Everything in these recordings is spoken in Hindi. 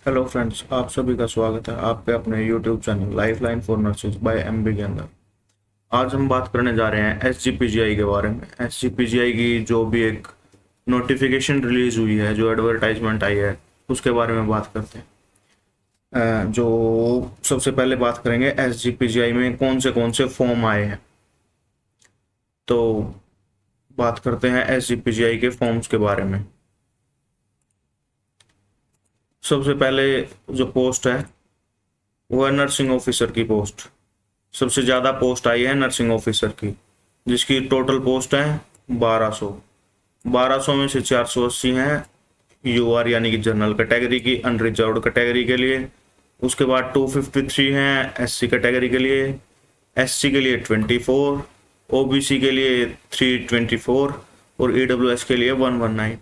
हेलो फ्रेंड्स, आप सभी का स्वागत है आपके अपने YouTube channel Lifeline for Nurses by MB के अंदर। आज हम बात करने जा रहे हैं एसजीपीजीआई के बारे में। एसजीपीजीआई की जो भी एक नोटिफिकेशन रिलीज हुई है, जो एडवर्टाइजमेंट आई है, उसके बारे में बात करते हैं। जो सबसे पहले बात करेंगे एसजीपीजीआई में कौन से फॉर्म आए हैं। तो बात करते हैं एसजीपीजीआई के फॉर्म्स के बारे में। सबसे पहले जो पोस्ट है वो है नर्सिंग ऑफिसर की पोस्ट। सबसे ज़्यादा पोस्ट आई है नर्सिंग ऑफिसर की, जिसकी टोटल पोस्ट है 1200 में से 480 हैं यूआर यानी कि जनरल कैटेगरी की अनरिजर्व्ड कैटेगरी के लिए। उसके बाद 253 हैं एससी कैटेगरी के लिए, एससी के लिए 24, ओबीसी के लिए 324 और ईडब्ल्यूएस के लिए 119।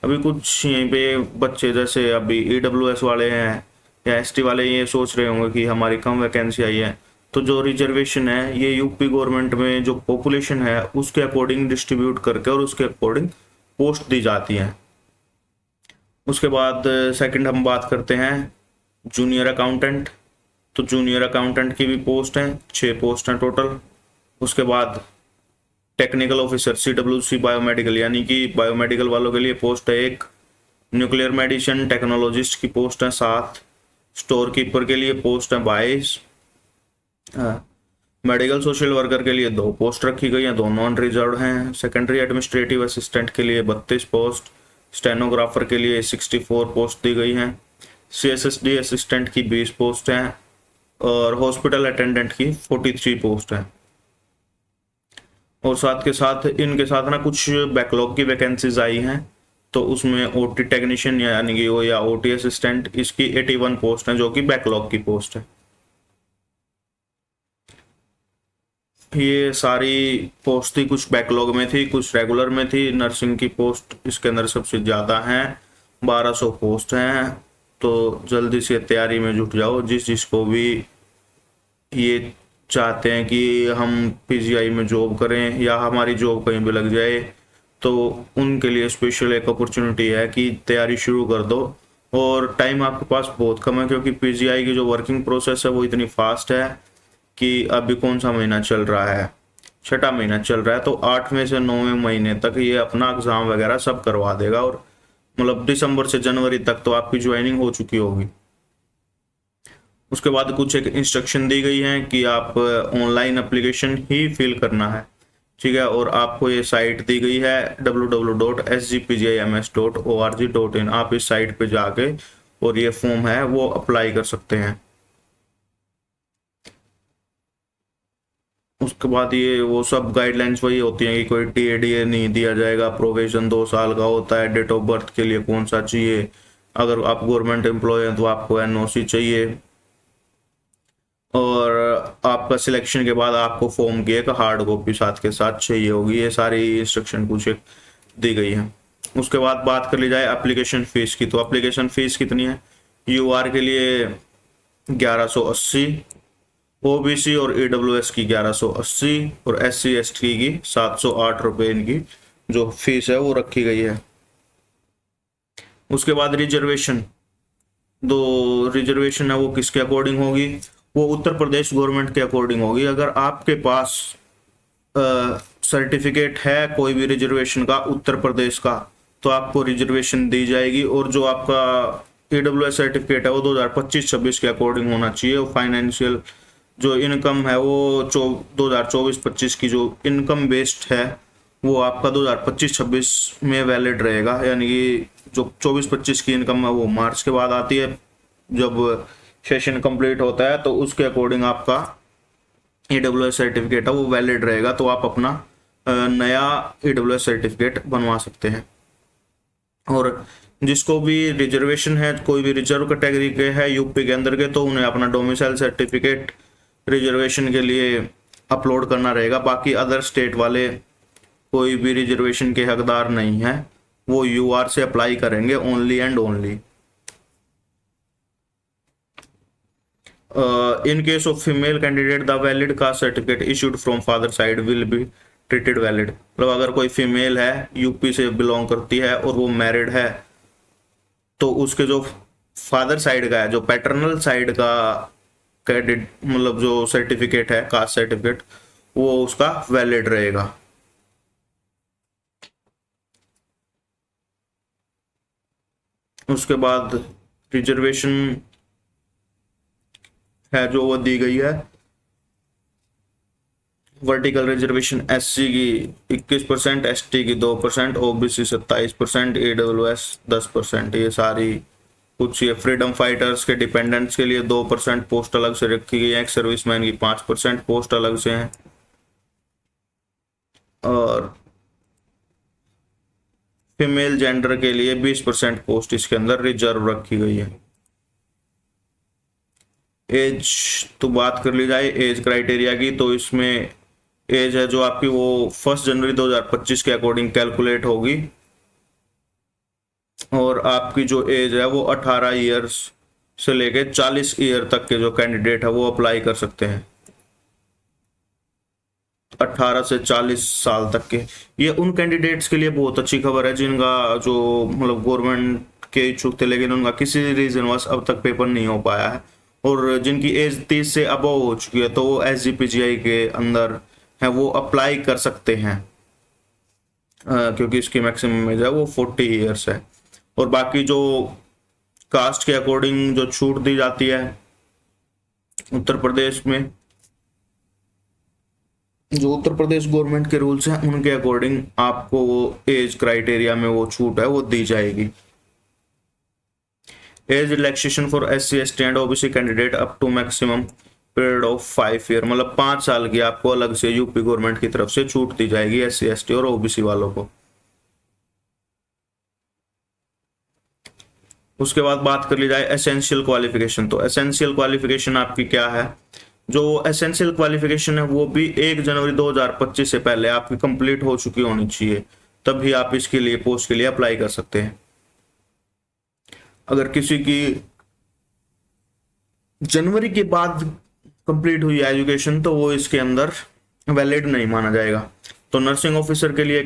अभी कुछ यहीं पे बच्चे जैसे अभी ईडब्ल्यूएस वाले हैं या एसटी वाले ये सोच रहे होंगे कि हमारी कम वैकेंसी आई है, तो जो रिजर्वेशन है ये यूपी गवर्नमेंट में जो पॉपुलेशन है उसके अकॉर्डिंग डिस्ट्रीब्यूट करके और उसके अकॉर्डिंग पोस्ट दी जाती हैं। उसके बाद सेकंड हम बात करते हैं जूनियर अकाउंटेंट। तो जूनियर अकाउंटेंट की भी पोस्ट हैं, 6 पोस्ट हैं टोटल। उसके बाद टेक्निकल ऑफिसर सीडब्ल्यूसी बायोमेडिकल यानी कि बायोमेडिकल वालों के लिए पोस्ट है 1। न्यूक्लियर मेडिसिन टेक्नोलॉजिस्ट की पोस्ट है 7। स्टोर कीपर के लिए पोस्ट है 22। मेडिकल सोशल वर्कर के लिए 2 पोस्ट रखी गई हैं, दोनों नॉन रिजर्व हैं। सेकेंडरी एडमिनिस्ट्रेटिव असिस्टेंट के लिए 32 पोस्ट। स्टेनोग्राफर के लिए 64 पोस्ट दी गई हैं। सीएसएसडी असिस्टेंट की 20 पोस्ट हैं और हॉस्पिटल अटेंडेंट की 43 पोस्ट हैं। और साथ के साथ इनके साथ ना कुछ बैकलॉग की वैकेंसीज आई हैं, तो उसमें ओटी टेक्नीशियन यानी कि वो या ओटी असिस्टेंट, इसकी 81 पोस्ट है जो कि बैकलॉग की पोस्ट है। ये सारी पोस्ट थी, कुछ बैकलॉग में थी कुछ रेगुलर में थी। नर्सिंग की पोस्ट इसके अंदर सबसे ज़्यादा हैं, 1200 पोस्ट हैं। तो जल्दी से तैयारी में जुट जाओ। जिसको भी ये चाहते हैं कि हम पीजीआई में जॉब करें या हमारी जॉब कहीं भी लग जाए, तो उनके लिए स्पेशल एक अपॉर्चुनिटी है कि तैयारी शुरू कर दो। और टाइम आपके पास बहुत कम है, क्योंकि पीजीआई की जो वर्किंग प्रोसेस है वो इतनी फास्ट है कि अभी कौन सा महीना चल रहा है, 6वां महीना चल रहा है। तो 8वें से 9वें महीने तक ये अपना एग्जाम वगैरह सब करवा देगा, और मतलब दिसंबर से जनवरी तक तो आपकी ज्वाइनिंग हो चुकी होगी। उसके बाद कुछ एक इंस्ट्रक्शन दी गई है कि आप ऑनलाइन एप्लीकेशन ही फिल करना है, ठीक है। और आपको ये साइट दी गई है www.sgpgims.org.in। आप इस साइट पे जाके और ये फॉर्म है वो अप्लाई कर सकते हैं। उसके बाद ये वो सब गाइडलाइंस वही होती हैं कि कोई टीएडीए नहीं दिया जाएगा, प्रोविजन 2 साल का होता है। डेट ऑफ बर्थ के लिए कौन सा चाहिए, अगर आप गवर्नमेंट एम्प्लॉय हैं तो आपको एनओसी चाहिए, और आपका सिलेक्शन के बाद आपको फॉर्म की एक हार्ड कॉपी साथ के साथ चाहिए होगी। ये सारी इंस्ट्रक्शन कुछ एक दी गई है। उसके बाद बात कर ली जाए एप्लीकेशन फीस की, तो एप्लीकेशन फीस कितनी है। यूआर के लिए 1180, ओबीसी और ईडब्ल्यूएस की 1180 और एससी एसटी की 708 रुपये इनकी जो फीस है वो रखी गई है। उसके बाद रिजर्वेशन, दो रिजर्वेशन है वो किसके अकॉर्डिंग होगी, वो उत्तर प्रदेश गवर्नमेंट के अकॉर्डिंग होगी। अगर आपके पास सर्टिफिकेट है कोई भी रिजर्वेशन का उत्तर प्रदेश का, तो आपको रिजर्वेशन दी जाएगी। और जो आपका ईडब्ल्यूएस सर्टिफिकेट है वो 2025-26 के अकॉर्डिंग होना चाहिए। वो फाइनेंशियल जो इनकम है वो 2024-25 की जो इनकम बेस्ड है वो आपका 2025-26 में वैलिड रहेगा। यानी कि जो 24-25 की इनकम है वो मार्च के बाद आती है, जब सेशन कंप्लीट होता है, तो उसके अकॉर्डिंग आपका ईडब्ल्यूएस सर्टिफिकेट है वो वैलिड रहेगा। तो आप अपना नया ईडब्ल्यूएस सर्टिफिकेट बनवा सकते हैं। और जिसको भी रिजर्वेशन है, कोई भी रिजर्व कैटेगरी के है यूपी के अंदर के, तो उन्हें अपना डोमिसाइल सर्टिफिकेट रिजर्वेशन के लिए अपलोड करना रहेगा। बाकी अदर स्टेट वाले कोई भी रिजर्वेशन के हकदार नहीं है, वो यूआर से अप्लाई करेंगे only and only. In case of female candidate, the valid caste certificate issued from father side will be treated valid। मतलब अगर कोई फीमेल है, यूपी से बिलोंग करती है और वो मैरिड है, तो उसके जो फादर साइड का है, जो पैटर्नल साइड का क्रेडिट मतलब जो सर्टिफिकेट है, कास्ट सर्टिफिकेट, वो उसका वैलिड रहेगा। उसके बाद रिजर्वेशन है जो वो दी गई है, वर्टिकल रिजर्वेशन एससी की 21%, एसटी की 2%, ओबीसी 27%, ईडब्ल्यूएस 10%। ये सारी कुछ ये फ्रीडम फाइटर्स के डिपेंडेंट्स के लिए 2% पोस्ट अलग से रखी गई है, एक सर्विसमैन की 5% पोस्ट अलग से है, और फीमेल जेंडर के लिए 20% पोस्ट इसके अंदर रिजर्व रखी गई है। एज तो बात कर ली जाए एज क्राइटेरिया की, तो इसमें एज है जो आपकी वो 1 जनवरी 2025 के अकॉर्डिंग कैलकुलेट होगी, और आपकी जो एज है वो 18 ईयर्स से लेके 40 ईयर तक के जो कैंडिडेट है वो अप्लाई कर सकते हैं। 18 से 40 साल तक के, ये उन कैंडिडेट्स के लिए बहुत अच्छी खबर है जिनका जो मतलब गवर्नमेंट के इच्छुक थे लेकिन उनका किसी रीजन वश अब तक पेपर नहीं हो पाया है, और जिनकी एज 30 से अबव हो चुकी है तो वो एसजीपीजीआई के अंदर है वो अप्लाई कर सकते हैं, क्योंकि इसकी मैक्सिमम एज है वो 40 ईयर्स है। और बाकी जो कास्ट के अकॉर्डिंग जो छूट दी जाती है उत्तर प्रदेश में, जो उत्तर प्रदेश गवर्नमेंट के रूल्स हैं उनके अकॉर्डिंग आपको वो एज क्राइटेरिया में वो छूट है वो दी जाएगी। Age relaxation for SC ST and OBC candidate up to maximum period of 5 year, मतलब 5 साल की आपको अलग से यूपी गवर्नमेंट की तरफ से छूट दी जाएगी एससी एसटी और ओबीसी वालों को। उसके बाद बात कर ली जाए एसेंशियल क्वालिफिकेशन, तो एसेंशियल क्वालिफिकेशन आपकी क्या है, जो एसेंशियल क्वालिफिकेशन है वो भी 1 जनवरी 2025 से पहले आपकी कंप्लीट हो चुकी होनी चाहिए, तभी आप इसके लिए पोस्ट के लिए अप्लाई कर सकते हैं। अगर किसी की जनवरी के बाद कंप्लीट हुई एजुकेशन तो वो इसके अंदर वैलिड नहीं माना जाएगा। तो नर्सिंग ऑफिसर के लिए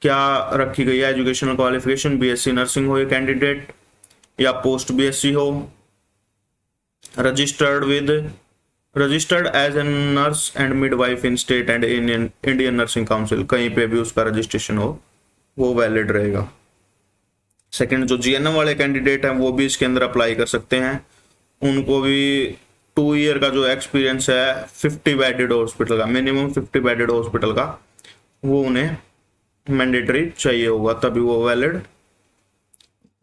क्या रखी गई है एजुकेशनल क्वालिफिकेशन, बीएससी नर्सिंग हो ये कैंडिडेट, या पोस्ट बीएससी हो, registered as a nurse and midwife in state and Indian nursing council, कहीं पे भी उसका रजिस्ट्रेशन हो वो वैलिड रहेगा। सेकंड, जो जीएनएम वाले कैंडिडेट हैं वो भी इसके अंदर अप्लाई कर सकते हैं, उनको भी 2 ईयर का जो एक्सपीरियंस है 50 बेडेड हॉस्पिटल का, मिनिमम 50 बेडेड हॉस्पिटल का, वो उन्हें मैंडेटरी चाहिए होगा, तभी वो वैलिड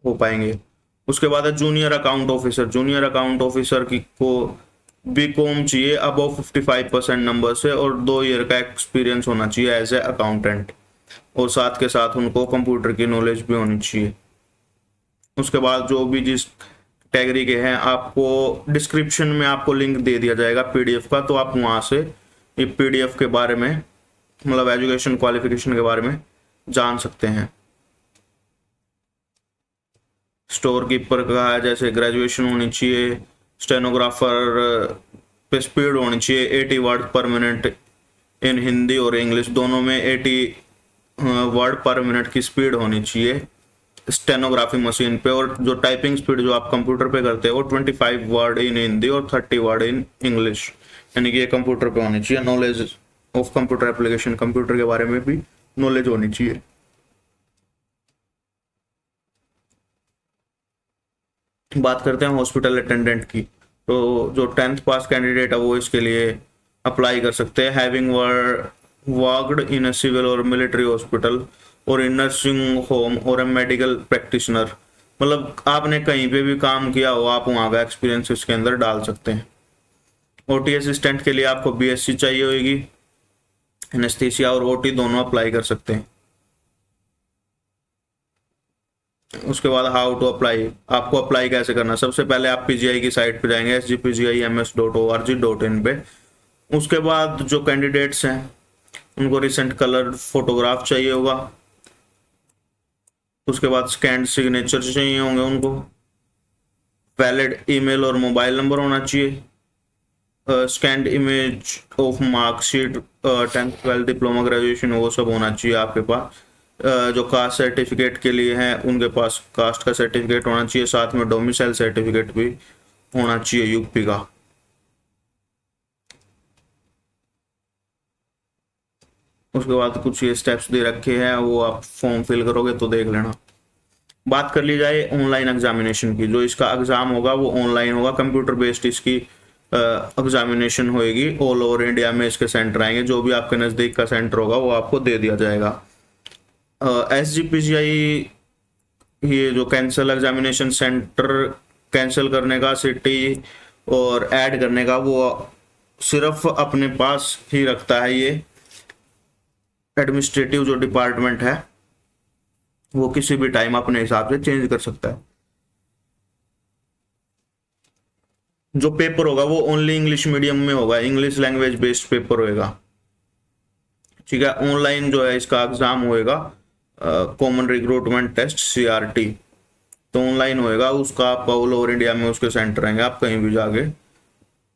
हो पाएंगे। उसके बाद है junior account officer, junior account officer की को बीकॉम चाहिए अबव 55% नंबर से, और 2 ईयर का एक्सपीरियंस होना चाहिए एज ए अकाउंटेंट, और साथ के साथ उनको कंप्यूटर की नॉलेज भी होनी चाहिए। उसके बाद जो भी जिस कैटेगरी के हैं आपको डिस्क्रिप्शन में आपको लिंक दे दिया जाएगा पीडीएफ का, तो आप वहां से ये पीडीएफ के बारे में मतलब एजुकेशन क्वालिफिकेशन के बारे में जान सकते हैं। स्टोर कीपर का है जैसे ग्रेजुएशन होनी चाहिए, स्टेनोग्राफर पे स्पीड होनी चाहिए 80 वर्ड पर मिनट इन हिंदी और इंग्लिश दोनों में, 80 वर्ड पर मिनट की स्पीड होनी चाहिए स्टेनोग्राफी मशीन पे, और जो टाइपिंग स्पीड जो आप कंप्यूटर पे करते हो 25 वर्ड इन हिंदी और 30 वर्ड इन इंग्लिश, यानी कि ये कंप्यूटर पे होनी चाहिए। Knowledge of computer application, computer के बारे में भी नॉलेज होनी चाहिए। बात करते हैं हॉस्पिटल अटेंडेंट की, तो जो 10th पास कैंडिडेट है वो इसके लिए अप्लाई कर सकते हैं, having worked in a civil और मिलिट्री हॉस्पिटल और इन नर्सिंग होम और मेडिकल प्रैक्टिशनर, मतलब आपने कहीं पे भी काम किया हो आप वहाँ का एक्सपीरियंस इसके अंदर डाल सकते हैं। ओटी असिस्टेंट के लिए आपको बीएससी चाहिए होगी, एनेस्थीसिया और ओटी दोनों अप्लाई कर सकते हैं। उसके बाद हाउ टू अप्लाई, आपको अप्लाई कैसे करना, सबसे पहले आप पीजीआई की साइट पे जाएंगे sgpgims.org.in पे। उसके बाद जो कैंडिडेट्स हैं उनको रिसेंट कलर फोटोग्राफ चाहिए होगा, उसके बाद स्कैन सिग्नेचर चाहिए होंगे उनको, वैलिड ईमेल और मोबाइल नंबर होना चाहिए, scanned image of marksheet 10th 12th diploma graduation वो सब होना चाहिए आपके पास, जो कास्ट सर्टिफिकेट के लिए हैं उनके पास कास्ट का सर्टिफिकेट होना चाहिए, साथ में डोमिसाइल सर्टिफिकेट भी होना चाहिए यूपी का। उसके बाद कुछ ये स्टेप्स दे रखे हैं, वो आप फॉर्म फिल करोगे तो देख लेना। बात कर ली जाए ऑनलाइन एग्जामिनेशन की, जो इसका एग्जाम होगा वो ऑनलाइन होगा, कंप्यूटर बेस्ड इसकी एग्जामिनेशन होएगी। ऑल ओवर इंडिया में इसके सेंटर आएंगे, जो भी आपके नज़दीक का सेंटर होगा वो आपको दे दिया जाएगा। SGPCI ये जो कैंसिल एग्जामिनेशन सेंटर कैंसिल करने का, सिटी और ऐड करने का, वो सिर्फ अपने पास ही रखता है। ये एडमिनिस्ट्रेटिव जो डिपार्टमेंट है वो किसी भी टाइम अपने हिसाब से चेंज कर सकता है। जो पेपर होगा वो ओनली इंग्लिश मीडियम में होगा, इंग्लिश लैंग्वेज बेस्ड पेपर होएगा, ठीक है। ऑनलाइन जो है इसका एग्जाम होएगा कॉमन रिक्रूटमेंट टेस्ट CRT, तो ऑनलाइन होएगा उसका। आपका ऑल ओवर इंडिया में उसके सेंटर आएंगे, आप कहीं भी जाके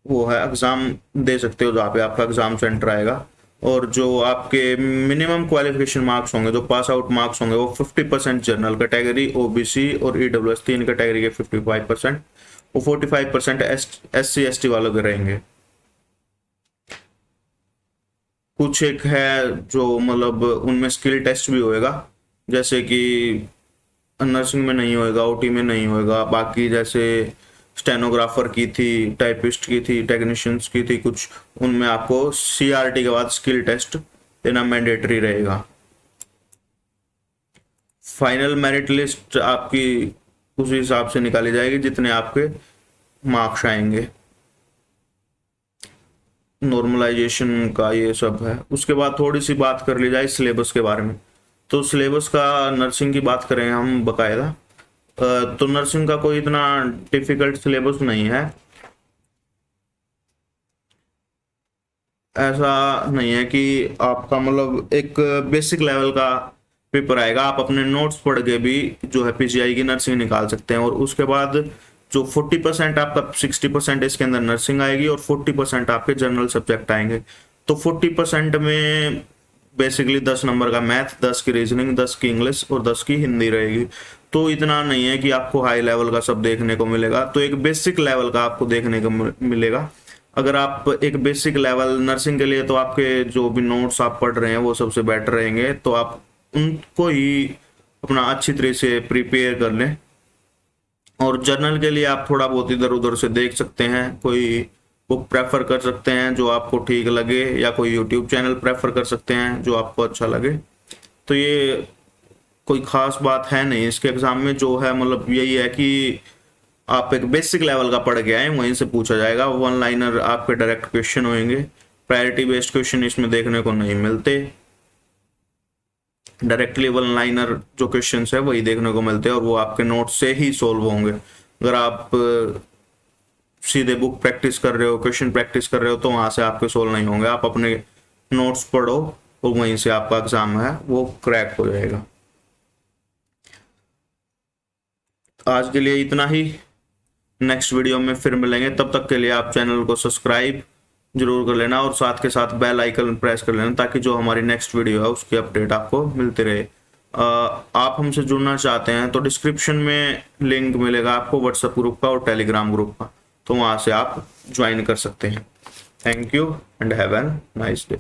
वो है एग्जाम दे सकते हो जहाँ पे आपका एग्जाम सेंटर आएगा। और जो आपके मिनिमम क्वालिफिकेशन मार्क्स होंगे, जो पास आउट मार्क्स होंगे, वो 50% जनरल कैटेगरी, OBC और EWS 3 कैटेगरी के 55%, वो 45% SC ST वालों के रहेंगे। कुछ एक है जो मतलब उनमें स्किल टेस्ट भी होएगा, जैसे कि नर्सिंग में नहीं होएगा, OT में नहीं होएगा, बाकी जैसे स्टेनोग्राफर की थी, टाइपिस्ट की थी, टेक्नीशियंस की थी कुछ, उनमें आपको CRT के बाद स्किल टेस्ट देना मैंडेटरी रहेगा। फाइनल मेरिट लिस्ट आपकी उसी हिसाब से निकाली जाएगी जितने आपके मार्क्स आएंगे। नॉर्मलाइजेशन का ये सब है। उसके बाद थोड़ी सी बात कर ली जाए सिलेबस के बारे में। तो सिलेबस का नर्सिंग की बात करें हम बकायदा, तो नर्सिंग का कोई इतना डिफिकल्ट सिलेबस नहीं है। ऐसा नहीं है कि आपका मतलब एक बेसिक लेवल का पेपर आएगा, आप अपने नोट्स पढ़ के भी जो है PGI की नर्सिंग निकाल सकते हैं। और उसके बाद जो 40% आपका 60% इसके अंदर नर्सिंग आएगी और 40% आपके जनरल सब्जेक्ट आएंगे। तो 40% में बेसिकली 10 नंबर का मैथ, 10 की रीजनिंग, 10 की इंग्लिश और 10 की हिंदी रहेगी। तो इतना नहीं है कि आपको हाई लेवल का सब देखने को मिलेगा, तो एक बेसिक लेवल का आपको देखने को मिलेगा। अगर आप एक बेसिक लेवल नर्सिंग के लिए, तो आपके जो भी नोट्स आप पढ़ रहे हैं वो सबसे बेटर रहेंगे, तो आप उनको ही अपना अच्छी तरह से प्रिपेयर कर लें। और जर्नल के लिए आप थोड़ा बहुत इधर उधर से देख सकते हैं, कोई बुक प्रेफर कर सकते हैं जो आपको ठीक लगे, या कोई यूट्यूब चैनल प्रेफर कर सकते हैं जो आपको अच्छा लगे। तो ये कोई खास बात है नहीं इसके एग्जाम में, जो है मतलब यही है कि आप एक बेसिक लेवल का पढ़ के आए, वहीं से पूछा जाएगा। 1 लाइनर आपके डायरेक्ट क्वेश्चन होंगे, प्रायोरिटी बेस्ड क्वेश्चन इसमें देखने को नहीं मिलते। डायरेक्टली 1 लाइनर जो क्वेश्चन है वही देखने को मिलते हैं, और वो आपके नोट से ही सोल्व होंगे। अगर आप सीधे बुक प्रैक्टिस कर रहे हो, क्वेश्चन प्रैक्टिस कर रहे हो, तो वहां से आपके सोल्व नहीं होंगे। आप अपने नोट्स पढ़ो और वहीं से आपका एग्जाम है वो क्रैक हो जाएगा। आज के लिए इतना ही, नेक्स्ट वीडियो में फिर मिलेंगे। तब तक के लिए आप चैनल को सब्सक्राइब जरूर कर लेना और साथ के साथ बेल आइकन प्रेस कर लेना, ताकि जो हमारी नेक्स्ट वीडियो है उसकी अपडेट आपको मिलती रहे। आप हमसे जुड़ना चाहते हैं तो डिस्क्रिप्शन में लिंक मिलेगा आपको व्हाट्सएप ग्रुप का और टेलीग्राम ग्रुप का, तो वहां से आप ज्वाइन कर सकते हैं। Thank you and have an nice day.